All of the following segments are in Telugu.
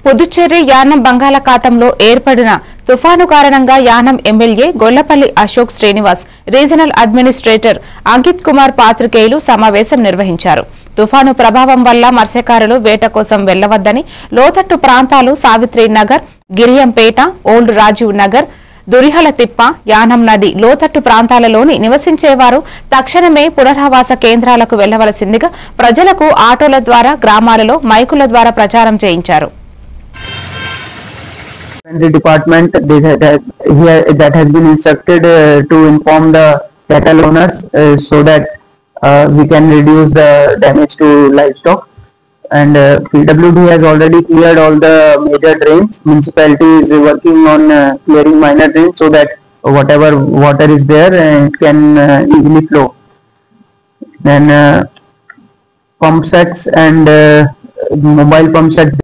పుదుచ్చేరి యానం బంగాళాఖాతంలో ఏర్పడిన తుఫాను కారణంగా Yanam MLA Gollapalli Ashok Srinivas regional administrator Ankit Kumar పాత్రికేయులు సమావేశం నిర్వహించారు. తుఫాను ప్రభావం వల్ల మత్స్యకారులు వేట కోసం వెళ్లవద్దని, లోతట్టు ప్రాంతాలు సావిత్రి నగర్, గిరియంపేట, ఓల్డ్ రాజీవ్ నగర్, దురిహల తిప్ప, యానం నది లోతట్టు ప్రాంతాలలోని నివసించేవారు తక్షణమే పునరావాస కేంద్రాలకు వెళ్లవలసిందిగా ప్రజలకు ఆటోల ద్వారా, గ్రామాలలో మైకుల ద్వారా ప్రచారం చేయించారు. The department that has been instructed to inform the cattle owners so that we can reduce the damage to livestock, and PWD has already cleared all the major drains. Municipality is working on clearing minor drains so that whatever water is there it can easily flow. Then pump sets and mobile pump sets.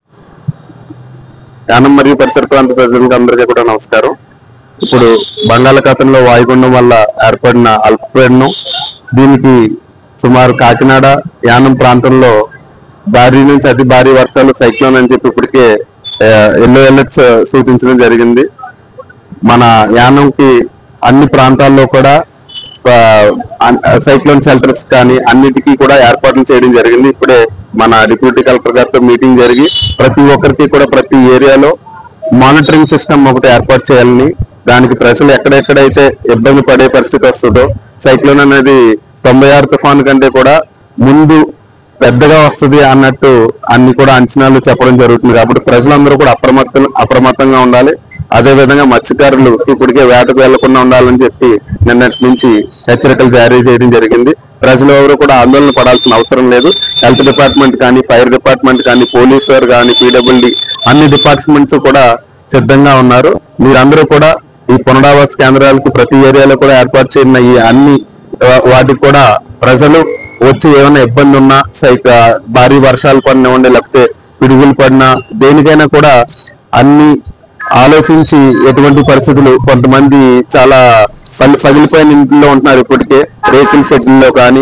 Yanam మరియు పరిసర ప్రాంత ప్రజలకు అందరికీ కూడా నమస్కారం. ఇప్పుడు బంగాళాఖాతంలో వాయుగుండం వల్ల ఏర్పడిన అల్పపీడనం, దీనికి సుమారు కాకినాడ యానం ప్రాంతంలో భారీ నుంచి అతి భారీ వర్షాలు, సైక్లోన్ అని చెప్పి ఇప్పటికే ఎల్లో అలర్ట్స్ సూచించడం జరిగింది. మన యానంకి అన్ని ప్రాంతాల్లో కూడా సైక్లోన్ షెల్టర్స్ కానీ అన్నిటికీ కూడా ఏర్పాట్లు చేయడం జరిగింది. ఇప్పుడే మన డిప్యూటీ కలెక్టర్ గారితో మీటింగ్ జరిగి ప్రతి ఒక్కరికి కూడా ప్రతి ఏరియాలో మానిటరింగ్ సిస్టమ్ ఒకటి ఏర్పాటు చేయాలని, దానికి ప్రజలు ఎక్కడెక్కడైతే ఇబ్బంది పడే పరిస్థితి వస్తుందో, సైక్లోన్ అనేది 96 తుఫాను కంటే కూడా ముందు పెద్దగా వస్తుంది అన్నట్టు అన్ని కూడా అంచనాలు చెప్పడం జరుగుతుంది. కాబట్టి ప్రజలందరూ కూడా అప్రమత్తంగా ఉండాలి. అదేవిధంగా మత్స్యకారులు ఇప్పటికే వేటకు వెళ్లకుండా ఉండాలని చెప్పి నిన్నటి నుంచి హెచ్చరికలు జారీ చేయడం జరిగింది. ప్రజలు ఎవరు కూడా ఆందోళన పడాల్సిన అవసరం లేదు. హెల్త్ డిపార్ట్మెంట్ కానీ, ఫైర్ డిపార్ట్మెంట్ కానీ, పోలీసు వారు కానీ, PWD అన్ని డిపార్ట్మెంట్స్ కూడా సిద్ధంగా ఉన్నారు. మీరందరూ కూడా ఈ పునరావాస కేంద్రాలకు ప్రతి ఏరియాలో కూడా ఏర్పాటు చేయన ఈ అన్ని వాటికి కూడా ప్రజలు వచ్చి ఏమైనా ఇబ్బంది ఉన్నా, భారీ వర్షాలు పడినివ్వండి, లేకపోతే పిడుగులు పడినా, దేనికైనా కూడా అన్ని ఆలోచించి ఎటువంటి పరిస్థితులు, కొంతమంది చాలా పగిలిపోయిన ఇంట్లో ఉంటున్నారు, ఇప్పటికే రేకుల షెడ్లలో కానీ